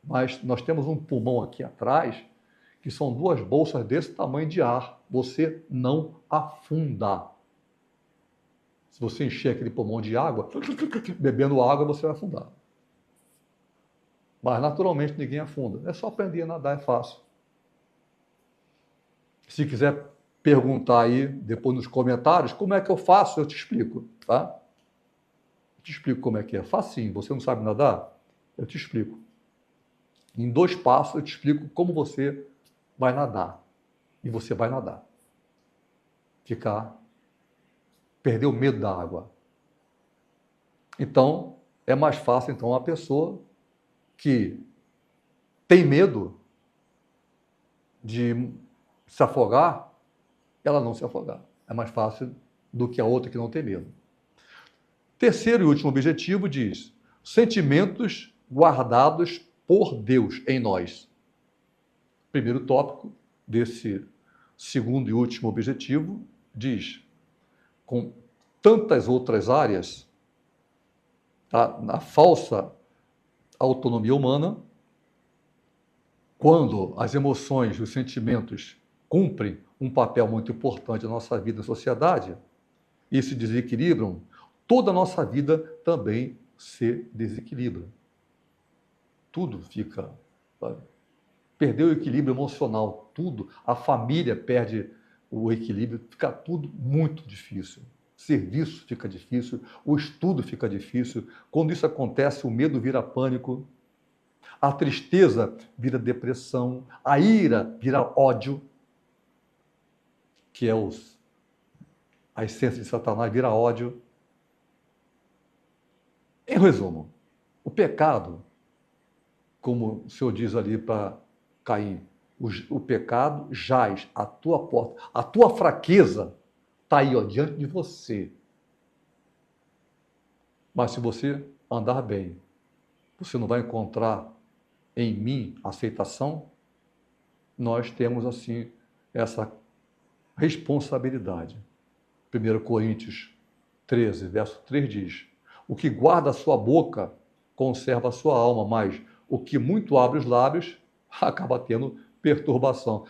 Mas nós temos um pulmão aqui atrás, que são duas bolsas desse tamanho de ar. Você não afunda. Se você encher aquele pulmão de água, bebendo água, você vai afundar. Mas naturalmente ninguém afunda. É só aprender a nadar, é fácil. Se quiser perguntar aí depois nos comentários, como é que eu faço, eu te explico, tá? Eu te explico como é que é. Facinho. Você não sabe nadar? Eu te explico. Em 2 passos eu te explico como você vai nadar. E você vai nadar. Perder o medo da água. Então, é mais fácil então uma pessoa que tem medo de se afogar, ela não se afogar. É mais fácil do que a outra que não tem medo. Terceiro e último objetivo diz: sentimentos guardados por Deus em nós. Primeiro tópico desse segundo e último objetivo diz: com tantas outras áreas, tá, na falsa autonomia humana, quando as emoções e os sentimentos cumprem um papel muito importante na nossa vida e na sociedade e se desequilibram, toda a nossa vida também se desequilibra. Tudo fica, sabe? Perdeu o equilíbrio emocional, tudo. A família perde o equilíbrio, fica tudo muito difícil. Serviço fica difícil, o estudo fica difícil. Quando isso acontece, o medo vira pânico, a tristeza vira depressão, a ira vira ódio, que é a essência de Satanás, vira ódio. Em resumo, o pecado, como o Senhor diz ali para Caim, o pecado jaz à tua porta, a tua fraqueza está aí, ó, diante de você. Mas se você andar bem, você não vai encontrar em mim aceitação. Nós temos assim essa responsabilidade. 1 Coríntios 13, verso 3 diz: o que guarda a sua boca conserva a sua alma, mas o que muito abre os lábios acaba tendo perturbação.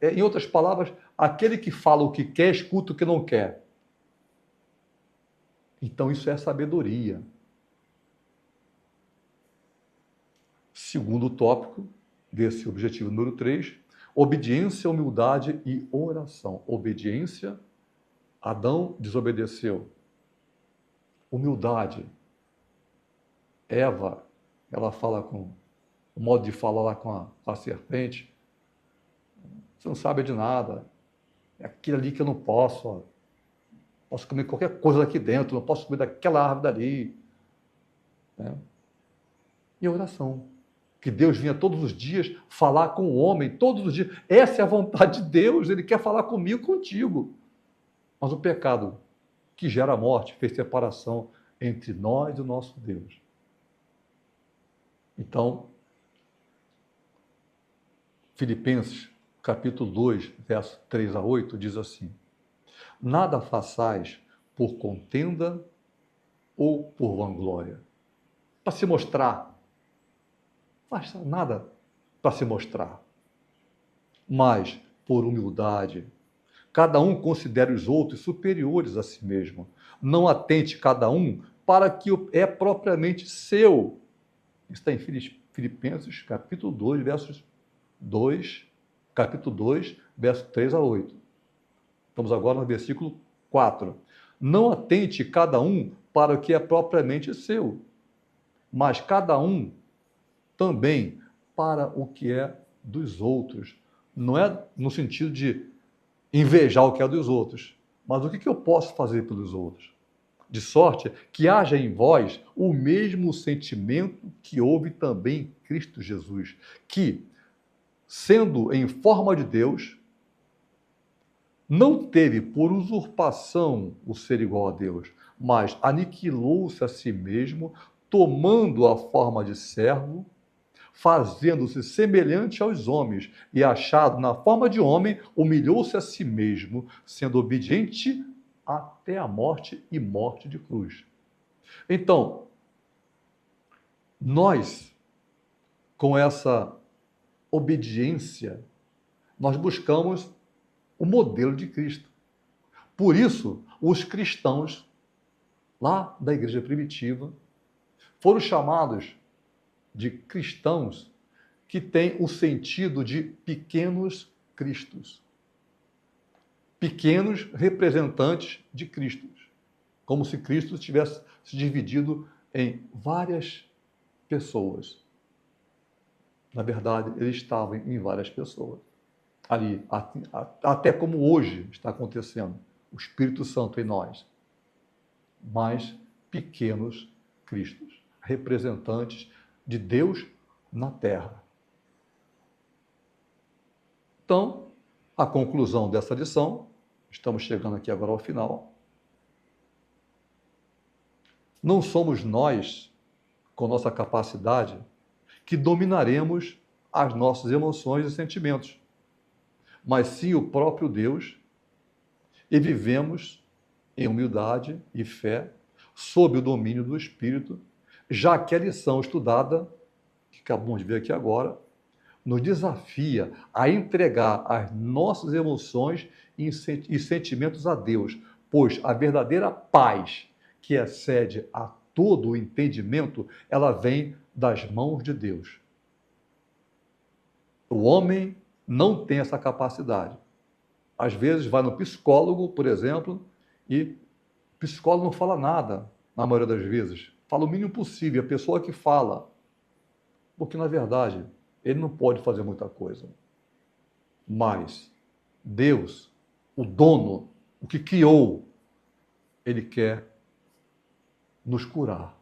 Em outras palavras, aquele que fala o que quer, escuta o que não quer. Então isso é sabedoria. Segundo tópico desse objetivo número 3, obediência, humildade e oração. Obediência, Adão desobedeceu. Humildade, Eva, ela fala com o modo de falar lá com a serpente. Você não sabe de nada. É aquilo ali que eu não posso. Ó. Posso comer qualquer coisa daqui dentro, não posso comer daquela árvore dali. Né? E a oração. Que Deus vinha todos os dias falar com o homem, todos os dias. Essa é a vontade de Deus, Ele quer falar comigo e contigo. Mas o pecado que gera a morte fez separação entre nós e o nosso Deus. Então, Filipenses, capítulo 2, verso 3 a 8, diz assim: nada façais por contenda ou por vanglória, para se mostrar. Não faz nada para se mostrar, mas por humildade. Cada um considere os outros superiores a si mesmo. Não atente cada um para que é propriamente seu. Isso está em Filipenses, capítulo 2, versos 2, capítulo 2, verso 3 a 8. Estamos agora no versículo 4. Não atente cada um para o que é propriamente seu, mas cada um também para o que é dos outros. Não é no sentido de invejar o que é dos outros, mas o que eu posso fazer pelos outros? De sorte que haja em vós o mesmo sentimento que houve também em Cristo Jesus, que, sendo em forma de Deus, não teve por usurpação o ser igual a Deus, mas aniquilou-se a si mesmo, tomando a forma de servo, fazendo-se semelhante aos homens, e achado na forma de homem, humilhou-se a si mesmo, sendo obediente até a morte e morte de cruz. Então, nós, com essa obediência, nós buscamos o modelo de Cristo. Por isso, os cristãos, lá da igreja primitiva, foram chamados de cristãos que têm o sentido de pequenos cristos. Pequenos representantes de Cristo. Como se Cristo tivesse se dividido em várias pessoas. Na verdade, ele estava em várias pessoas. Ali, até como hoje está acontecendo, o Espírito Santo em nós. Mas pequenos cristos, representantes de Deus na terra. Então, a conclusão dessa lição, estamos chegando aqui agora ao final. Não somos nós, com nossa capacidade, que dominaremos as nossas emoções e sentimentos, mas sim o próprio Deus, e vivemos em humildade e fé, sob o domínio do Espírito, já que a lição estudada, que acabamos de ver aqui agora, nos desafia a entregar as nossas emoções e sentimentos a Deus, pois a verdadeira paz que excede a todo o entendimento, ela vem das mãos de Deus. O homem não tem essa capacidade. Às vezes vai no psicólogo, por exemplo, e o psicólogo não fala nada, na maioria das vezes. Fala o mínimo possível, a pessoa que fala. Porque, na verdade, ele não pode fazer muita coisa. Mas Deus, o dono, o que criou, ele quer nos curar.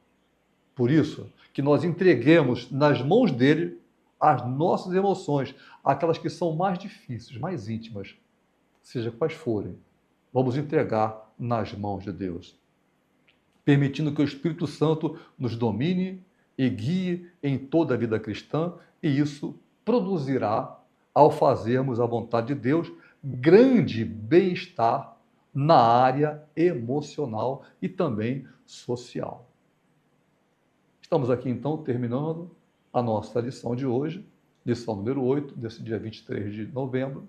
Por isso, que nós entreguemos nas mãos dele as nossas emoções, aquelas que são mais difíceis, mais íntimas, seja quais forem. Vamos entregar nas mãos de Deus, permitindo que o Espírito Santo nos domine e guie em toda a vida cristã, e isso produzirá, ao fazermos a vontade de Deus, grande bem-estar na área emocional e também social. Estamos aqui, então, terminando a nossa lição de hoje, lição número 8, desse dia 23 de novembro.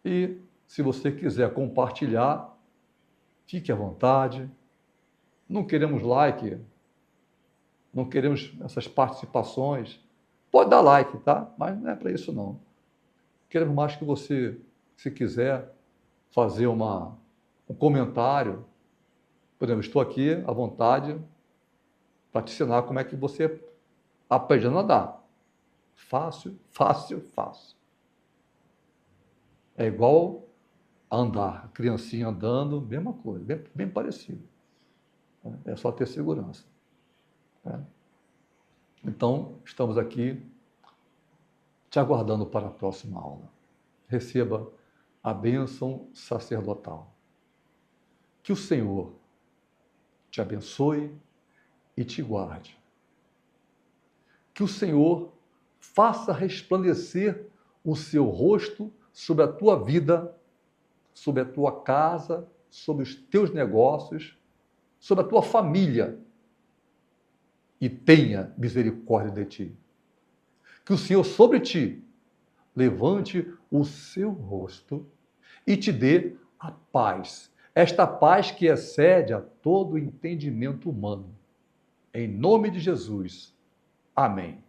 E, se você quiser compartilhar, fique à vontade. Não queremos like, não queremos essas participações. Pode dar like, tá? Mas não é para isso, não. Queremos mais que você, se quiser, fazer um comentário. Por exemplo, estou aqui à vontade para te ensinar como é que você aprende a nadar. Fácil, fácil, fácil. É igual a andar, a criancinha andando, mesma coisa, bem parecido. É só ter segurança. Então, estamos aqui te aguardando para a próxima aula. Receba a bênção sacerdotal. Que o Senhor te abençoe e te guarde. Que o Senhor faça resplandecer o seu rosto sobre a tua vida, sobre a tua casa, sobre os teus negócios, sobre a tua família, e tenha misericórdia de ti. Que o Senhor sobre ti levante o seu rosto e te dê a paz. Esta paz que excede a todo entendimento humano. Em nome de Jesus. Amém.